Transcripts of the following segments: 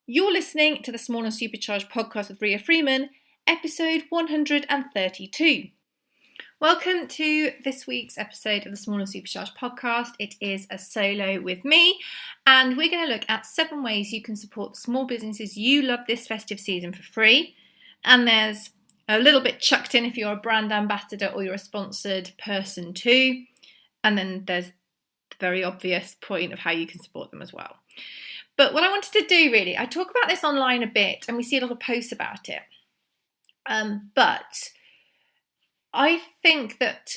You're listening to the Small and Supercharged podcast with Ria Freeman, episode 132. Welcome to this week's episode of the Small and Supercharged podcast. It is a solo with me, and we're going to look at 7 ways you can support small businesses you love this festive season for free. And there's a little bit chucked in if you're a brand ambassador or you're a sponsored person too. And then there's the very obvious point of how you can support them as well. But what I wanted to do really, I talk about this online a bit and we see a lot of posts about it. But I think that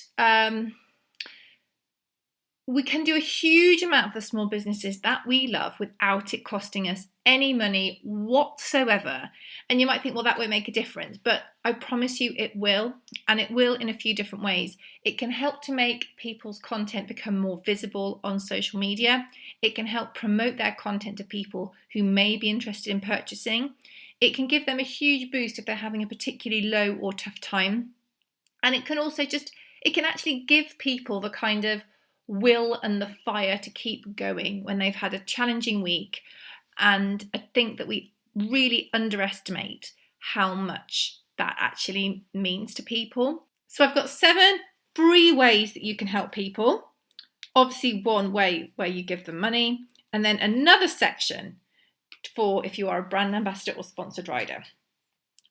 we can do a huge amount for small businesses that we love without it costing us any money whatsoever. And you might think, well, that won't make a difference. But I promise you it will. And it will in a few different ways. It can help to make people's content become more visible on social media. It can help promote their content to people who may be interested in purchasing. It can give them a huge boost if they're having a particularly low or tough time. And it can also it can actually give people the kind of will and the fire to keep going when they've had a challenging week. And I think that we really underestimate how much that actually means to people. So I've got 7 free ways that you can help people. Obviously, one way where you give them money, and then another section for if you are a brand ambassador or sponsored rider.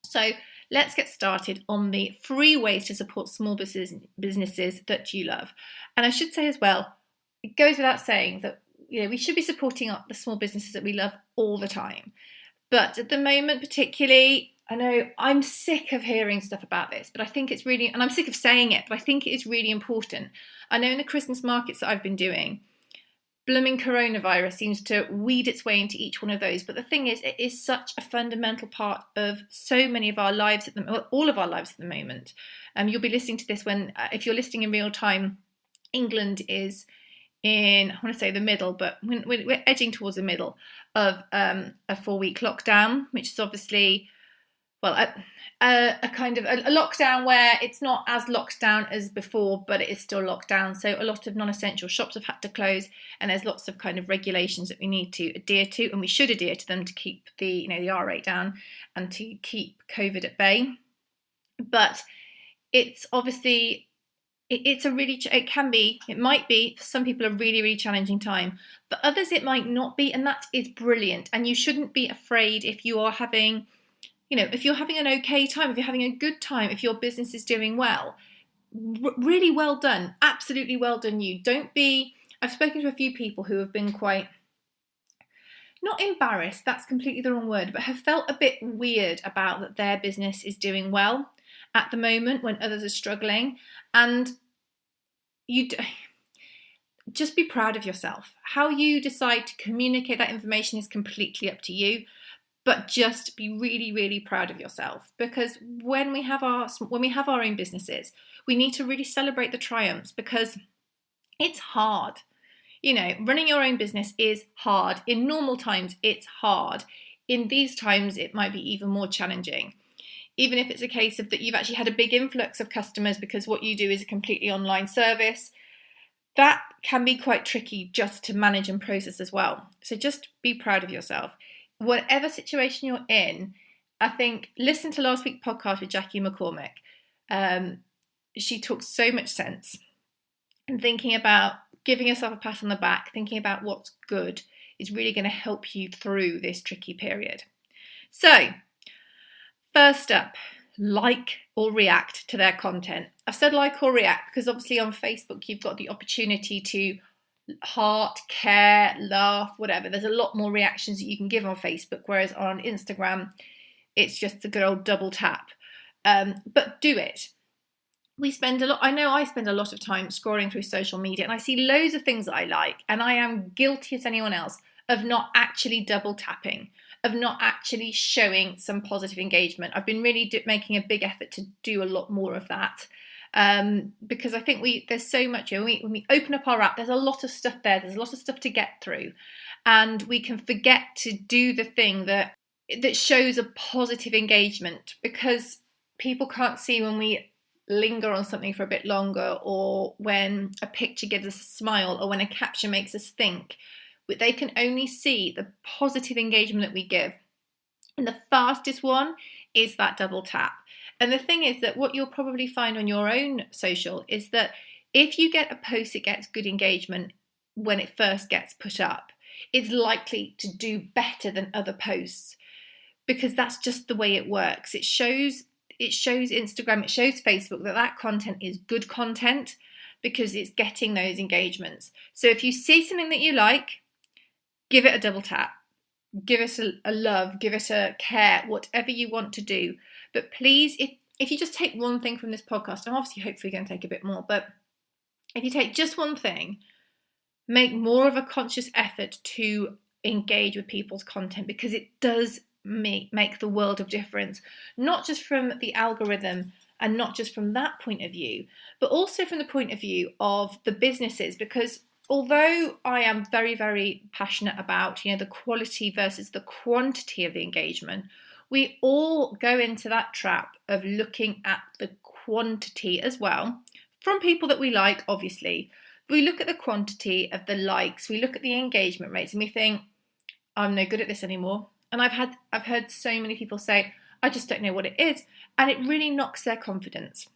So let's get started on the free ways to support small businesses that you love. And I should say as well, it goes without saying that we should be supporting the small businesses that we love all the time. But at the moment, particularly, I know I'm sick of hearing stuff about this, but I think it's really, and I'm sick of saying it, but I think it is really important. I know in the Christmas markets that I've been doing, blooming coronavirus seems to weed its way into each one of those. But the thing is, it is such a fundamental part of so many of our lives all of our lives at the moment. You'll be listening to this if you're listening in real time, England is in, I want to say the middle, but we're edging towards the middle of a 4-week lockdown, which is obviously, a kind of a lockdown where it's not as locked down as before, but it is still locked down. So a lot of non-essential shops have had to close, and there's lots of kind of regulations that we need to adhere to, and we should adhere to them to keep the R rate down and to keep COVID at bay. But it's obviously, it might be for some people a really, really challenging time. For others, it might not be, and that is brilliant. And you shouldn't be afraid if you are having, if you're having an okay time, if you're having a good time, if your business is doing well. Really well done. Absolutely well done you. I've spoken to a few people who have been quite, not embarrassed, that's completely the wrong word, but have felt a bit weird about that their business is doing well at the moment when others are struggling. And just be proud of yourself. How you decide to communicate that information is completely up to you, but just be really, really proud of yourself. Because when we have our own businesses, we need to really celebrate the triumphs, because it's hard. Running your own business is hard. In normal times, it's hard. In these times, it might be even more challenging. Even if it's a case of that you've actually had a big influx of customers because what you do is a completely online service, that can be quite tricky just to manage and process as well. So just be proud of yourself. Whatever situation you're in, I think, listen to last week's podcast with Jackie McCormick. She talked so much sense. And thinking about giving yourself a pat on the back, thinking about what's good, is really going to help you through this tricky period. So, first up, like or react to their content. I've said like or react because obviously on Facebook you've got the opportunity to heart, care, laugh, whatever. There's a lot more reactions that you can give on Facebook, whereas on Instagram it's just a good old double tap. But do it. I spend a lot of time scrolling through social media, and I see loads of things that I like, and I am guilty as anyone else of not actually double tapping, of not actually showing some positive engagement. I've been really making a big effort to do a lot more of that, because I think there's so much, when we open up our app, there's a lot of stuff there, there's a lot of stuff to get through, and we can forget to do the thing that shows a positive engagement, because people can't see when we linger on something for a bit longer, or when a picture gives us a smile, or when a caption makes us think. They can only see the positive engagement that we give. And the fastest one is that double tap. And the thing is that what you'll probably find on your own social is that if you get a post that gets good engagement when it first gets put up, it's likely to do better than other posts, because that's just the way it works. It shows Instagram, it shows Facebook that content is good content because it's getting those engagements. So if you see something that you like, give it a double tap. Give it a love, give it a care, whatever you want to do. But please, if you just take one thing from this podcast, I'm obviously hopefully going to take a bit more, but if you take just one thing, make more of a conscious effort to engage with people's content, because it does make the world of difference, not just from the algorithm and not just from that point of view, but also from the point of view of the businesses. Because although I am very, very passionate about, the quality versus the quantity of the engagement, we all go into that trap of looking at the quantity as well, from people that we like, obviously. We look at the quantity of the likes, we look at the engagement rates, and we think, I'm no good at this anymore. And I've heard so many people say, I just don't know what it is. And it really knocks their confidence.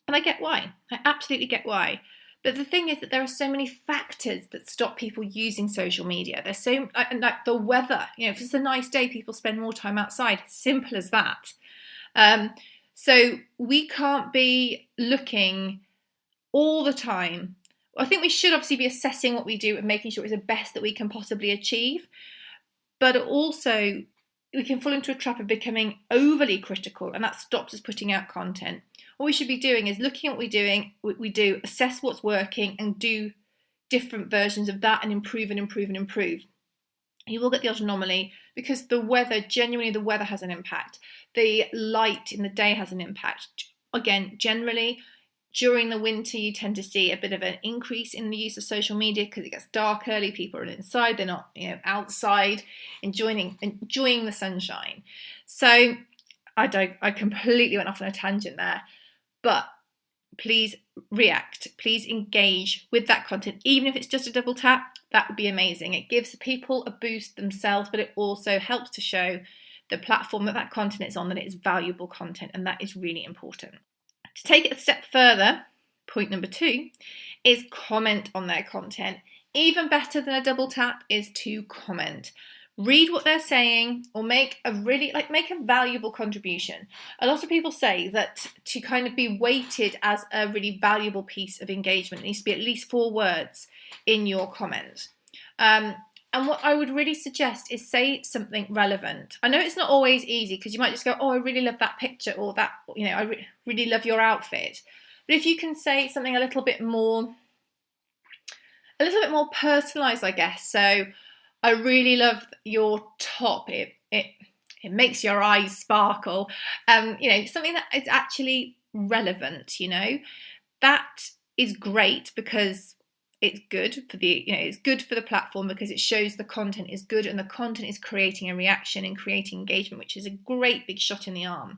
And I get why. I absolutely get why. But the thing is that there are so many factors that stop people using social media. There's so, like the weather, if it's a nice day, people spend more time outside. Simple as that. So we can't be looking all the time. I think we should obviously be assessing what we do and making sure it's the best that we can possibly achieve. But also, we can fall into a trap of becoming overly critical, and that stops us putting out content. What we should be doing is looking at what we do, assess what's working, and do different versions of that and improve and improve and improve. You will get the odd anomaly because the weather has an impact. The light in the day has an impact. Again, generally, during the winter, you tend to see a bit of an increase in the use of social media because it gets dark early. People are inside; they're not, outside enjoying the sunshine. So, I completely went off on a tangent there. But please react. Please engage with that content, even if it's just a double tap. That would be amazing. It gives people a boost themselves, but it also helps to show the platform that content is on that it is valuable content, and that is really important. To take it a step further, point number 2 is comment on their content. Even better than a double tap is to comment. Read what they're saying, or make a valuable contribution. A lot of people say that to kind of be weighted as a really valuable piece of engagement, it needs to be at least 4 words in your comment. And what I would really suggest is say something relevant. I know it's not always easy because you might just go, oh, I really love that picture, or that, I really love your outfit. But if you can say something a little bit more personalised, I guess. So, I really love your top. It makes your eyes sparkle. Something that is actually relevant. That is great because it's good for it's good for the platform because it shows the content is good and the content is creating a reaction and creating engagement, which is a great big shot in the arm.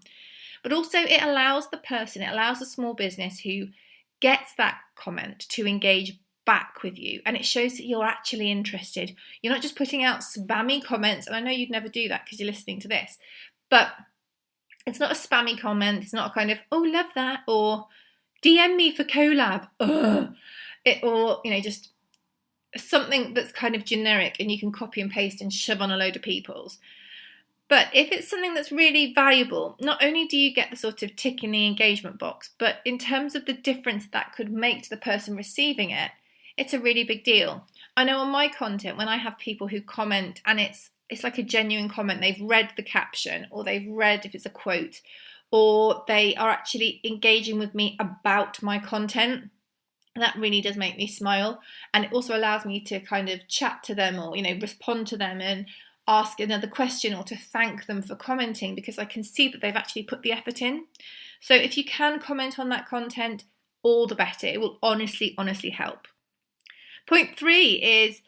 But also it allows the small business who gets that comment to engage back with you, and it shows that you're actually interested. You're not just putting out spammy comments, and I know you'd never do that because you're listening to this, but it's not a spammy comment. It's not a kind of, oh, love that, or DM me for collab, just something that's kind of generic and you can copy and paste and shove on a load of people's. But if it's something that's really valuable, not only do you get the sort of tick in the engagement box, but in terms of the difference that could make to the person receiving it, it's a really big deal. I know on my content, when I have people who comment and it's like a genuine comment, they've read the caption, or they've read if it's a quote, or they are actually engaging with me about my content, that really does make me smile. And it also allows me to kind of chat to them, or, respond to them and ask another question, or to thank them for commenting, because I can see that they've actually put the effort in. So if you can comment on that content, all the better. It will honestly help. Point 3 is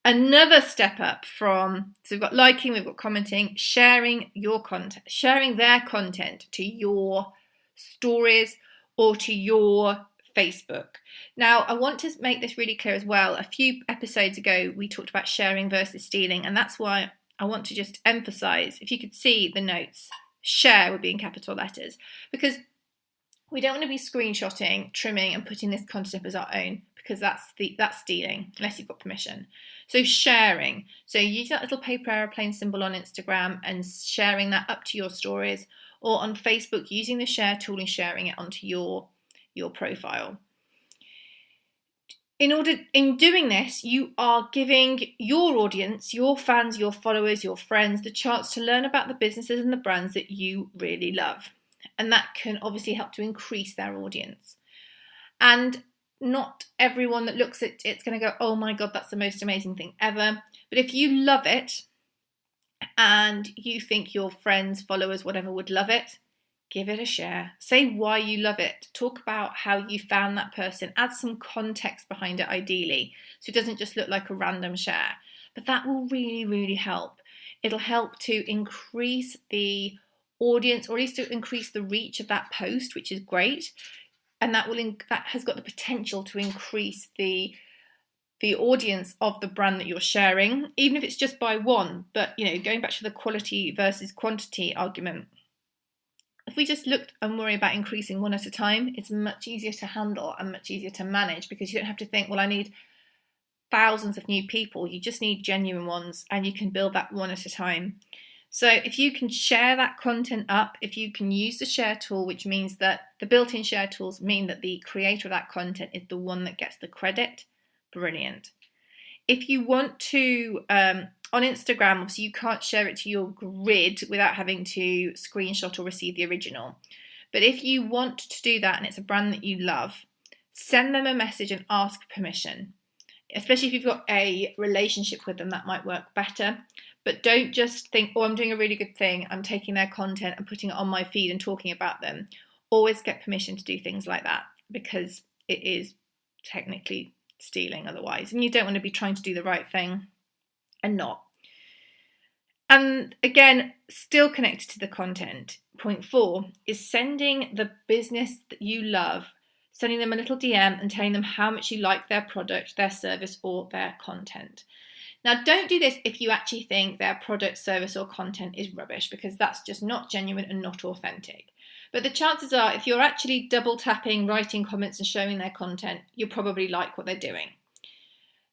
another step up from, so we've got liking, we've got commenting, sharing your content, sharing their content to your stories or to your Facebook. Now, I want to make this really clear as well. A few episodes ago, we talked about sharing versus stealing, and that's why I want to just emphasize, if you could see the notes, share would be in capital letters, because we don't want to be screenshotting, trimming and putting this content up as our own, because that's stealing, unless you've got permission. So sharing. So use that little paper airplane symbol on Instagram and sharing that up to your stories, or on Facebook using the share tool and sharing it onto your profile. In doing this, you are giving your audience, your fans, your followers, your friends, the chance to learn about the businesses and the brands that you really love. And that can obviously help to increase their audience. And not everyone that looks at it's going to go, oh my God, that's the most amazing thing ever. But if you love it and you think your friends, followers, whatever would love it, give it a share. Say why you love it. Talk about how you found that person. Add some context behind it, ideally, so it doesn't just look like a random share. But that will really, really help. It'll help to increase the audience, or at least to increase the reach of that post, which is great. And that has got the potential to increase the audience of the brand that you're sharing, even if it's just by one. But, going back to the quality versus quantity argument, if we just look and worry about increasing one at a time, it's much easier to handle and much easier to manage, because you don't have to think, well, I need thousands of new people. You just need genuine ones, and you can build that one at a time. So if you can share that content up, if you can use the share tool, which means that the built-in share tools mean that the creator of that content is the one that gets the credit, brilliant. If you want to, on Instagram, obviously you can't share it to your grid without having to screenshot or receive the original. But if you want to do that and it's a brand that you love, send them a message and ask permission. Especially if you've got a relationship with them, that might work better. But don't just think, oh, I'm doing a really good thing, I'm taking their content and putting it on my feed and talking about them. Always get permission to do things like that, because it is technically stealing otherwise. And you don't want to be trying to do the right thing and not. And again, still connected to the content, point 4 is sending the business that you love, sending them a little DM and telling them how much you like their product, their service, or their content. Now, don't do this if you actually think their product, service, or content is rubbish, because that's just not genuine and not authentic. But the chances are, if you're actually double tapping, writing comments and showing their content, you probably like what they're doing.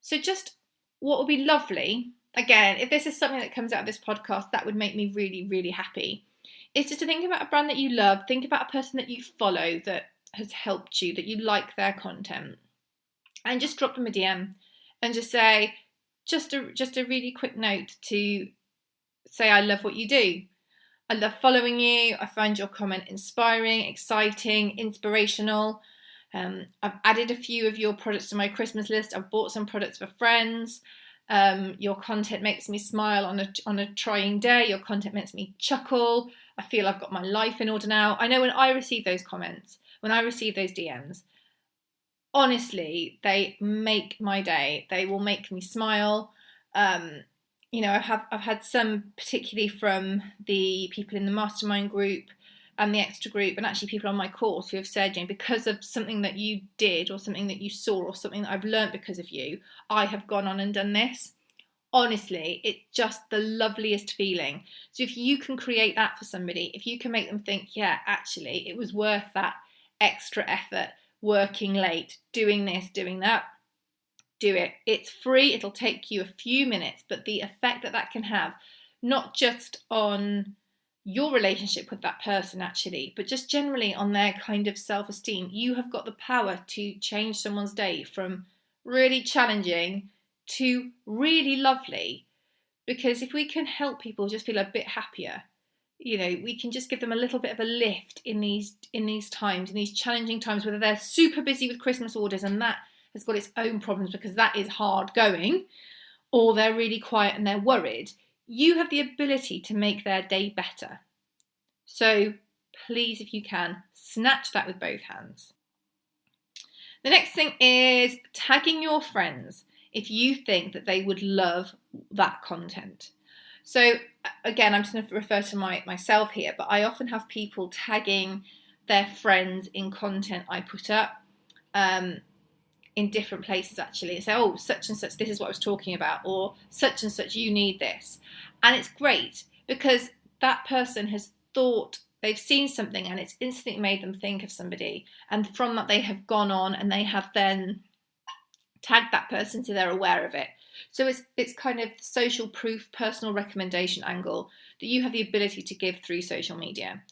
So just what would be lovely, again, if this is something that comes out of this podcast, that would make me really, really happy, is just to think about a brand that you love, think about a person that you follow that has helped you, that you like their content, and just drop them a DM and just say, just a really quick note to say, I love what you do. I love following you. I find your comment inspiring, exciting, inspirational. I've added a few of your products to my Christmas list. I've bought some products for friends. Your content makes me smile on a trying day. Your content makes me chuckle. I feel I've got my life in order now. I know when I receive those comments, when I receive those DMs, honestly, they make my day. They will make me smile. I've had some, particularly from the people in the mastermind group and the extra group, and actually people on my course, who have said, because of something that you did or something that you saw or something that I've learned because of you, I have gone on and done this. Honestly, it's just the loveliest feeling. So if you can create that for somebody, if you can make them think, yeah, actually, it was worth that extra effort, working late, doing this, doing that, do it. It's free. It'll take you a few minutes, but the effect that can have, not just on your relationship with that person actually, but just generally on their kind of self-esteem, you have got the power to change someone's day from really challenging to really lovely. Because if we can help people just feel a bit happier, we can just give them a little bit of a lift in these times, in these challenging times, whether they're super busy with Christmas orders and that has got its own problems because that is hard going, or they're really quiet and they're worried. You have the ability to make their day better. So please, if you can, snatch that with both hands. The next thing is tagging your friends if you think that they would love that content. So again, I'm just going to refer to myself here, but I often have people tagging their friends in content I put up in different places actually, and say, oh, such and such, this is what I was talking about, or such and such, you need this. And it's great because that person has thought, they've seen something and it's instantly made them think of somebody. And from that, they have gone on and they have then tagged that person so they're aware of it. So it's kind of social proof, personal recommendation angle that you have the ability to give through social media.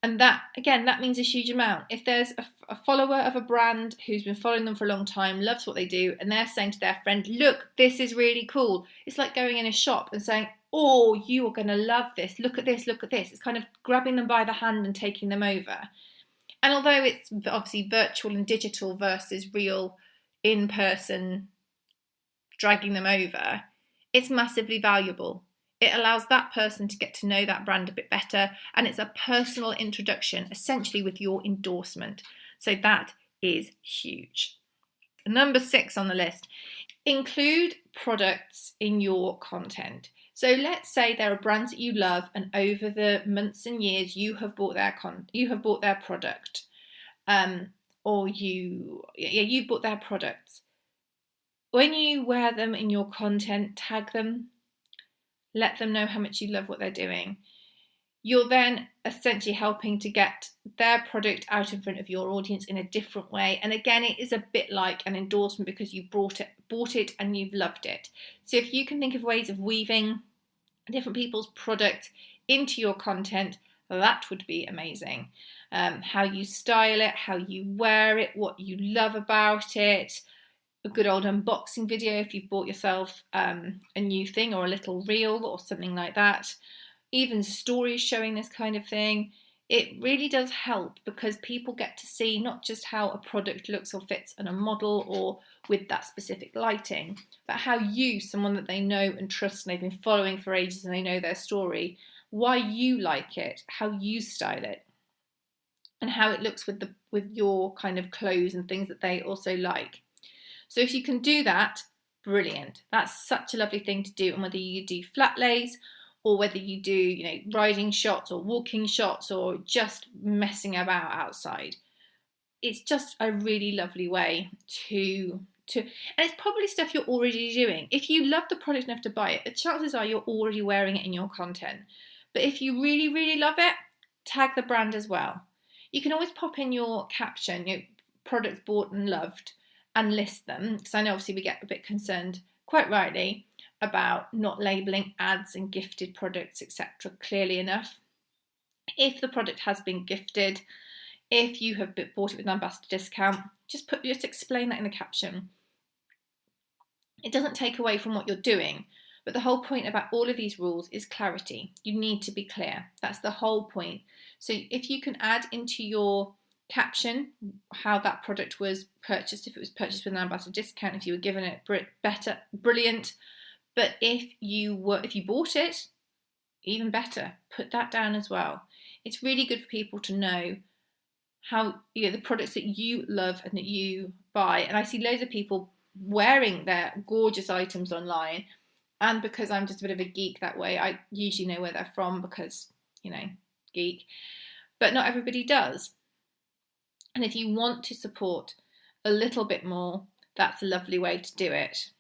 And that, again, that means a huge amount. If there's a follower of a brand who's been following them for a long time, loves what they do, and they're saying to their friend, look, this is really cool. It's like going in a shop and saying, oh, you are going to love this. Look at this, look at this. It's kind of grabbing them by the hand and taking them over. And although it's obviously virtual and digital versus real in-person dragging them over, it's massively valuable. It allows that person to get to know that brand a bit better, and it's a personal introduction, essentially with your endorsement. So that is huge. Number 6 on the list, include products in your content. So let's say there are brands that you love, and over the months and years you have bought their product, or you've bought their products. When you wear them in your content, tag them. Let them know how much you love what they're doing. You're then essentially helping to get their product out in front of your audience in a different way. And again, it is a bit like an endorsement because you bought it and you've loved it. So if you can think of ways of weaving different people's product into your content, that would be amazing. How you style it, how you wear it, what you love about it. A good old unboxing video if you've bought yourself a new thing, or a little reel or something like that. Even stories showing this kind of thing. It really does help because people get to see not just how a product looks or fits on a model or with that specific lighting, but how you, someone that they know and trust and they've been following for ages and they know their story, why you like it, how you style it, and how it looks with your kind of clothes and things that they also like. So if you can do that, brilliant. That's such a lovely thing to do. And whether you do flat lays or whether you do, riding shots or walking shots or just messing about outside, it's just a really lovely way to and it's probably stuff you're already doing. If you love the product enough to buy it, the chances are you're already wearing it in your content. But if you really, really love it, tag the brand as well. You can always pop in your caption, products bought and loved, and list them, because I know obviously we get a bit concerned, quite rightly, about not labelling ads and gifted products, etc. clearly enough. If the product has been gifted, if you have bought it with an ambassador discount, just explain that in the caption. It doesn't take away from what you're doing, but the whole point about all of these rules is clarity. You need to be clear. That's the whole point. So if you can add into your caption how that product was purchased, if it was purchased with an ambassador discount, if you were given it better, brilliant. But if you bought it, even better, put that down as well. It's really good for people to know how the products that you love and that you buy. And I see loads of people wearing their gorgeous items online, and because I'm just a bit of a geek that way, I usually know where they're from because geek, but not everybody does. And if you want to support a little bit more, that's a lovely way to do it.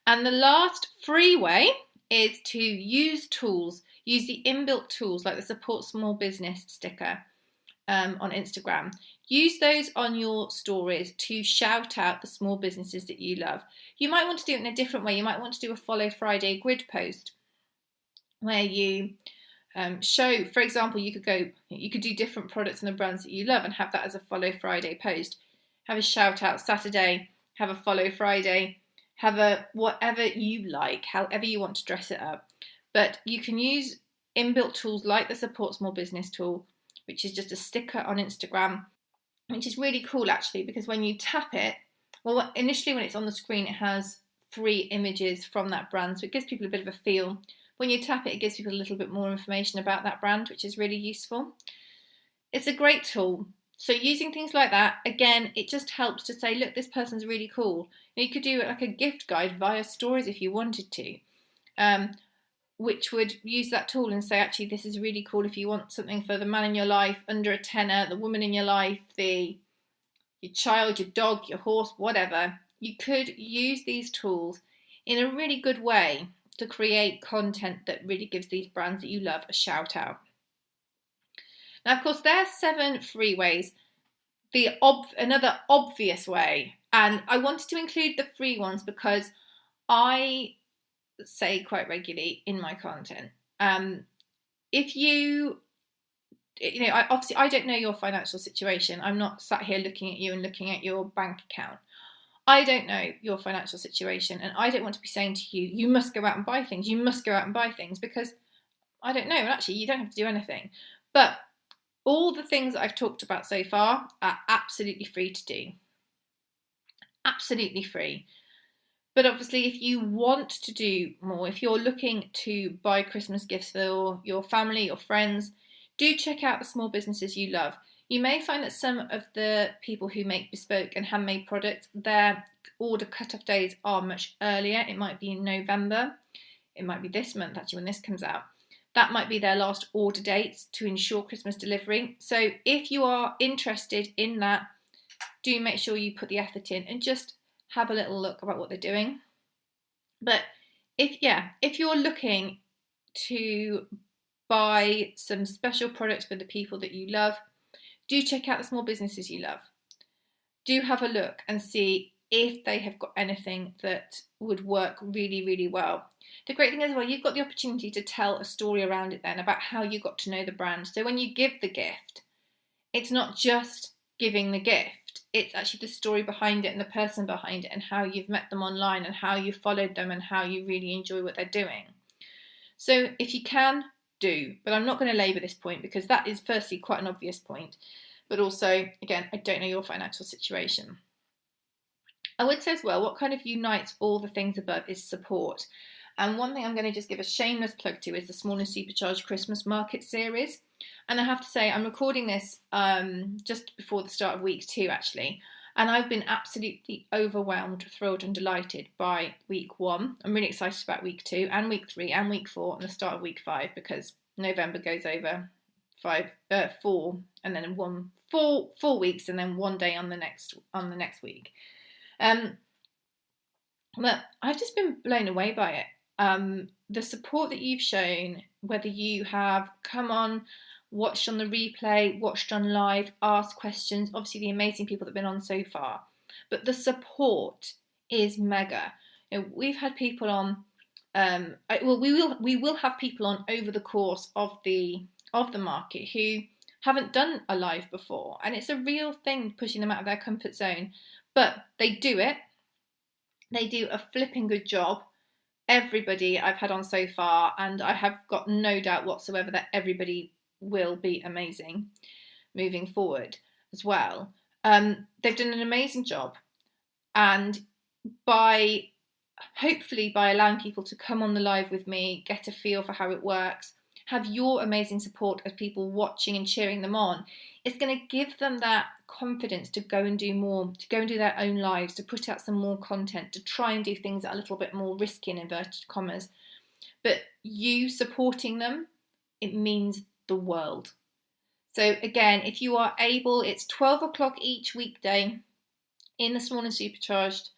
And the last free way is to use tools. Use the inbuilt tools like the Support Small Business sticker on Instagram. Use those on your stories to shout out the small businesses that you love. You might want to do it in a different way. You might want to do a Follow Friday grid post where you show, for example, you could do different products and the brands that you love and have that as a Follow Friday post. Have a shout out Saturday, have a Follow Friday, have a whatever you like, however you want to dress it up. But you can use inbuilt tools like the Support Small Business tool, which is just a sticker on Instagram, which is really cool actually, because when you tap it, well, initially when it's on the screen, it has 3 images from that brand, so it gives people a bit of a feel. When you tap it, it gives people a little bit more information about that brand, which is really useful. It's a great tool. So using things like that, again, it just helps to say, look, this person's really cool. You could do it like a gift guide via stories if you wanted to, which would use that tool and say, actually, this is really cool if you want something for the man in your life under a tenner, the woman in your life, your child, your dog, your horse, whatever. You could use these tools in a really good way to create content that really gives these brands that you love a shout out. Now, of course, there are 7 free ways. Another obvious way, and I wanted to include the free ones because I say quite regularly in my content, if you know, I don't know your financial situation. I'm not sat here looking at you and looking at your bank account. I don't know your financial situation, and I don't want to be saying to you, you must go out and buy things, because I don't know, and actually you don't have to do anything. But all the things that I've talked about so far are absolutely free to do. Absolutely free. But obviously, if you want to do more, if you're looking to buy Christmas gifts for your family, your friends, do check out the small businesses you love. You may find that some of the people who make bespoke and handmade products, their order cut-off days are much earlier. It might be in November. It might be this month, actually, when this comes out. That might be their last order dates to ensure Christmas delivery. So if you are interested in that, do make sure you put the effort in and just have a little look about what they're doing. But if you're looking to buy some special products for the people that you love, do check out the small businesses you love. Do have a look and see if they have got anything that would work really, really well. The great thing is, well, you've got the opportunity to tell a story around it then about how you got to know the brand. So when you give the gift, it's not just giving the gift, it's actually the story behind it and the person behind it and how you've met them online and how you followed them and how you really enjoy what they're doing. So if you can, do. But I'm not going to labour this point because that is firstly quite an obvious point. But also, again, I don't know your financial situation. I would say as well, what kind of unites all the things above is support. And one thing I'm going to just give a shameless plug to is the Small and Supercharged Christmas Market series. And I have to say, I'm recording this just before the start of week 2, actually. And I've been absolutely overwhelmed, thrilled and delighted by week 1. I'm really excited about week 2 and week 3 and week 4 and the start of week 5 because November goes over 4 and then 4 weeks and then 1 day on the next week. But I've just been blown away by it. The support that you've shown, whether you have come on, watched on the replay, watched on live, asked questions, obviously the amazing people that have been on so far, but the support is mega. You know, we've had people on, we will have people on over the course of the market who haven't done a live before, and it's a real thing pushing them out of their comfort zone, but they do it. They do a flipping good job. Everybody I've had on so far, and I have got no doubt whatsoever that everybody will be amazing moving forward as well. They've done an amazing job, and hopefully by allowing people to come on the live with me, get a feel for how it works, have your amazing support as people watching and cheering them on, it's going to give them that confidence to go and do more, to go and do their own lives, to put out some more content, to try and do things that are a little bit more risky in inverted commas. But you supporting them, it means the world. So again, if you are able, it's 12 o'clock each weekday in the Small and Supercharged,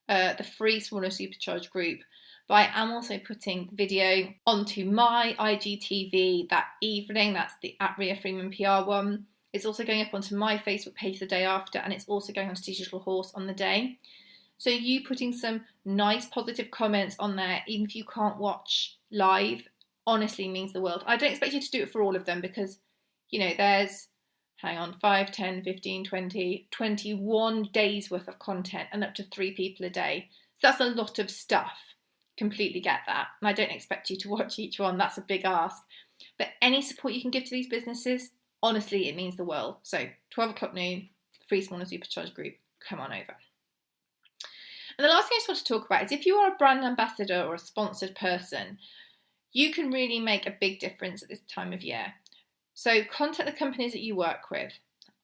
the free Small and Supercharged group. But I am also putting video onto my IGTV that evening. That's the @Ria Freeman PR one. It's also going up onto my Facebook page the day after, and it's also going onto Digital Horse on the day. So you putting some nice positive comments on there, even if you can't watch live, honestly means the world. I don't expect you to do it for all of them because, you know, there's, 5, 10, 15, 20, 21 days worth of content and up to 3 people a day. So that's a lot of stuff. Completely get that. And I don't expect you to watch each one. That's a big ask. But any support you can give to these businesses, honestly, it means the world. So 12 o'clock noon, free Small and Supercharged group, come on over. And the last thing I just want to talk about is if you are a brand ambassador or a sponsored person, you can really make a big difference at this time of year. So contact the companies that you work with.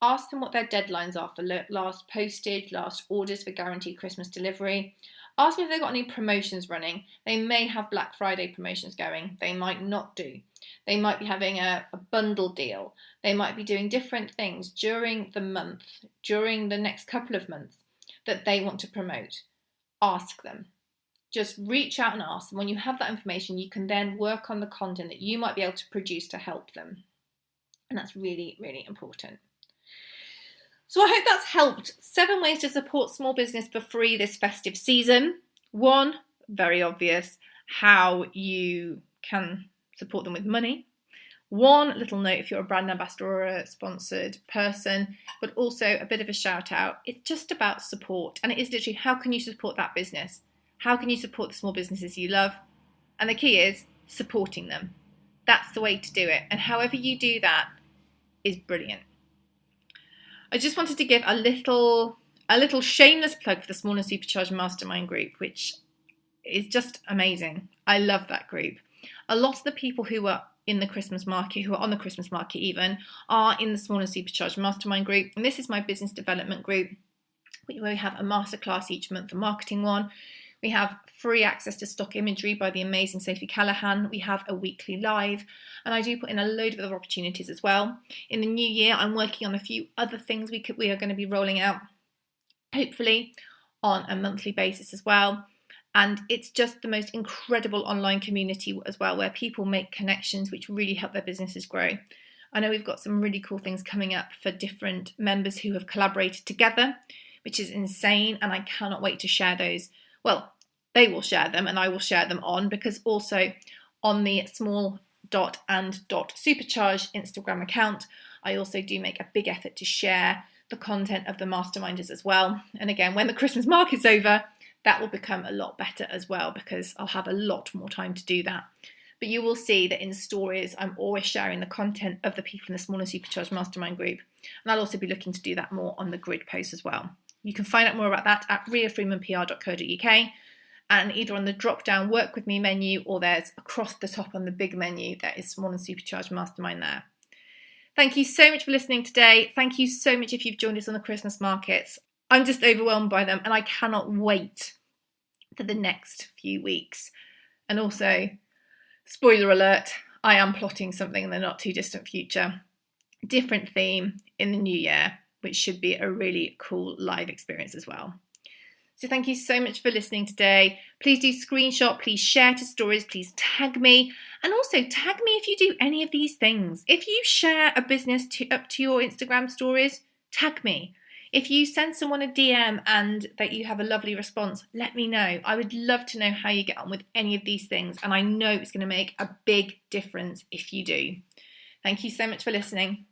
Ask them what their deadlines are for last postage, last orders for guaranteed Christmas delivery. Ask them if they've got any promotions running. They may have Black Friday promotions going. They might not do. They might be having a bundle deal. They might be doing different things during the month, during the next couple of months that they want to promote. Ask them. just reach out and ask. And when you have that information, you can then work on the content that you might be able to produce to help them. And that's really, really important. So I hope that's helped. 7 ways to support small business for free this festive season. 1, very obvious, how you can support them with money. 1 little note if you're a brand ambassador or a sponsored person, but also a bit of a shout out. It's just about support, and it is literally how can you support that business? How can you support the small businesses you love? And the key is supporting them. That's the way to do it, and however you do that is brilliant. I just wanted to give a little shameless plug for the Small and Supercharged Mastermind group, which is just amazing. I love that group. A lot of the people who are in the Christmas market, who are on the Christmas market even, are in the Small and Supercharged Mastermind group. And this is my business development group, where we have a masterclass each month, a marketing one. We have free access to stock imagery by the amazing Sophie Callahan. We have a weekly live, and I do put in a load of other opportunities as well. In the new year, I'm working on a few other things we are going to be rolling out, hopefully on a monthly basis as well. And it's just the most incredible online community as well, where people make connections which really help their businesses grow. I know we've got some really cool things coming up for different members who have collaborated together, which is insane, and I cannot wait to share those. Well, they will share them and I will share them on, because also on the small.and.supercharged Instagram account, I also do make a big effort to share the content of the masterminders as well. And again, when the Christmas market's over, that will become a lot better as well, because I'll have a lot more time to do that. But you will see that in stories, I'm always sharing the content of the people in the Small and Supercharged Mastermind group. And I'll also be looking to do that more on the grid post as well. You can find out more about that at riafreemanpr.co.uk, and either on the drop-down Work With Me menu, or there's across the top on the big menu, there is Small and Supercharged Mastermind there. Thank you so much for listening today. Thank you so much if you've joined us on the Christmas markets. I'm just overwhelmed by them, and I cannot wait for the next few weeks. And also, spoiler alert, I am plotting something in the not too distant future. Different theme in the new year, which should be a really cool live experience as well. So thank you so much for listening today. Please do screenshot, please share to stories, please tag me. And also tag me if you do any of these things. If you share a business up to your Instagram stories, tag me. If you send someone a DM and that you have a lovely response, let me know. I would love to know how you get on with any of these things. And I know it's going to make a big difference if you do. Thank you so much for listening.